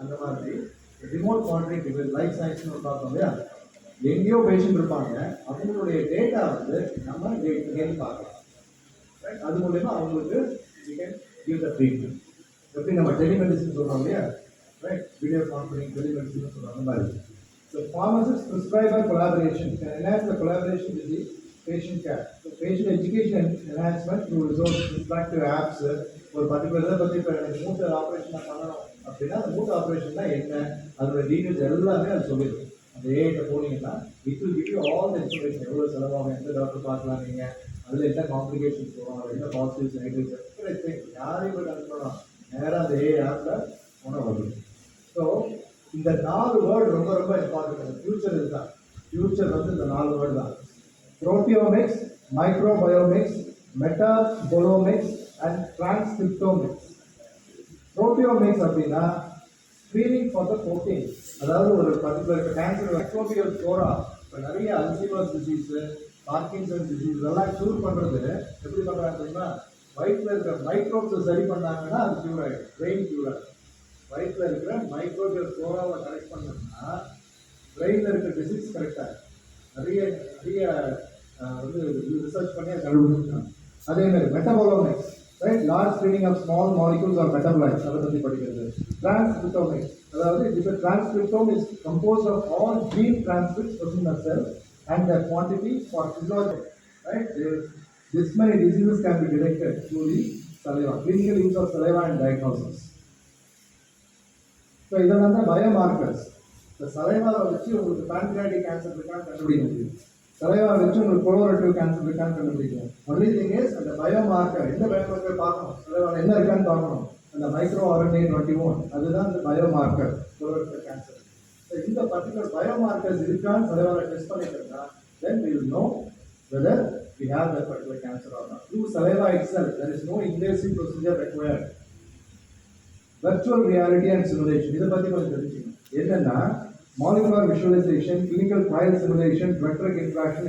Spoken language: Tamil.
அந்த மாதிரி ரிமோட் மானிட்டரிங் டிவைஸ் லைஃப் சயின்ஸ்னு ஒரு பார்த்தோம் இல்லையா, எங்கேயோ பேஷண்ட் இருப்பாங்க, அவங்களுடைய டேட்டா வந்து நம்ம இங்கேருந்து பார்க்கலாம். ரைட், அது மூலயமா அவங்களுக்கு கிவ் த ட்ரீட்மெண்ட். எப்படி நம்ம டெலிமெடிசின் சொல்கிறோம் இல்லையா, ரைட், வீடியோ கான்ஃபரன்சிங் டெலிமெடிசின் சொல்கிறோம் அந்த மாதிரி. So pharmacist prescriber collaboration can enhance the collaboration with the patient care. So patient education enhancement through resource interactive apps. ஒரு பர்டிகுலர் இதை பற்றி இப்போ எனக்கு மூட்டை ஆப்ரேஷன் பண்ணணும் அப்படின்னா அந்த மூட்டை ஆப்ரேஷன்னா என்ன, அதோட டீட்டெயில்ஸ் எல்லாமே அது சொல்லிடும். அந்த ஏஐட்ட போனீங்கன்னா it will give you all the information, எவ்வளோ செலவாகும், எந்த டாக்டர் பார்க்கலாம், நீங்கள் அதில் என்ன காம்ப்ளிகேஷன்ஸ் வரும், அதில் என்ன பாசிட்டிவ்ஸ் நெகட்டிவ்ஸ் யாரையும் போய் கனெக்ட் பண்ணலாம், நேராக அந்த ஏஐ ஆப்பில் போனால் வரும். ஸோ இந்த 4 வேர்டு ரொம்ப ரொம்ப இம்பார்ட்டன்ட். ஃபியூச்சர் இதுதான். ஃபியூச்சர் வந்து இந்த 4 வேர்டு தான். ப்ரோட்டியோமிக்ஸ், மைக்ரோபயோமிக்ஸ், மெட்டாபோலோமிக்ஸ் அண்ட் டிரான்ஸ்கிரிப்டோமிக்ஸ். ப்ரோட்டியோமிக்ஸ் அப்படின்னா ஸ்க்ரீனிங் ஃபார் த ப்ரோட்டீன், அதாவது ஒரு பர்டிகுலர் கேன்சர் மைக்ரோபியல் ஃப்ளோரா, இப்போ நிறைய அல்சைமர்ஸ் டிசீஸு, பார்க்கின்சன் டிசீஸ் இதெல்லாம் க்யூர் பண்ணுறது எப்படி பண்ணுறாங்க அப்படின்னா, வயிற்றில் இருக்கிற மைக்ரோப்ஸை சரி பண்ணாங்கன்னா அது க்யூர் ஆகிடும், பிரெயின் க்யூர் ஆகிடும். வயிற்றில் இருக்கிற மைக்ரோபியல் ஃப்ளோராவை கரெக்ட் பண்ணோம்னா பிரெயினில் இருக்கிற டிசீஸ் கரெக்டாக நிறைய நிறைய வந்து ரிசர்ச் பண்ணி அதை கண்டுபிடிச்சிருக்காங்க. அதே மாதிரி metabolomics, right, large screening of small molecules or metabolites, அதை பற்றி படிக்கிறது. டிரான்ஸ்கிரிப்டோமிக்ஸ், அதாவது இப்போ transcriptome is composed of all gene transcripts within a cell and their quantity for physiology, right. This many diseases can be detected through the saliva, clinical use of saliva and diagnosis. So இதெல்லாம் தான் பயோமார்க்கர்ஸ். இந்த சலைவாவை வச்சு உங்களுக்கு பேன்க்ரியாட்டிக் கேன்சர் இருக்கான்னு கண்டுபிடிக்க முடியும், சலைவாவை வச்சு உங்களுக்கு கொலோரெக்டிவ் கேன்சர் இருக்கான்னு கண்டுபிடிக்கும். ஒன்லி திங் இஸ் அந்த பயோமார்க்கர், எந்த பயோமார்க்கர் பார்க்கணும், சலைவாவில் என்ன இருக்கான்னு பார்க்கணும், அந்த மைக்ரோ RNA 21 அதுதான் இந்த பயோமார்க்கர் கொலோரெக்டிவ் கேன்சர். ஸோ இந்த பர்டிகுலர் பயோமார்க்கர்ஸ் இருக்கான்னு சலைவாவில் டெஸ்ட் பண்ணிட்டோம்னா தென் we will know whether we have that particular cancer or not. Through saliva itself, there is no invasive procedure required. Virtual reality and simulation, இதை பற்றி கொஞ்சம் தெரிஞ்சுக்கணும். என்னன்னா molecular visualisation, clinical trial simulation, drug interaction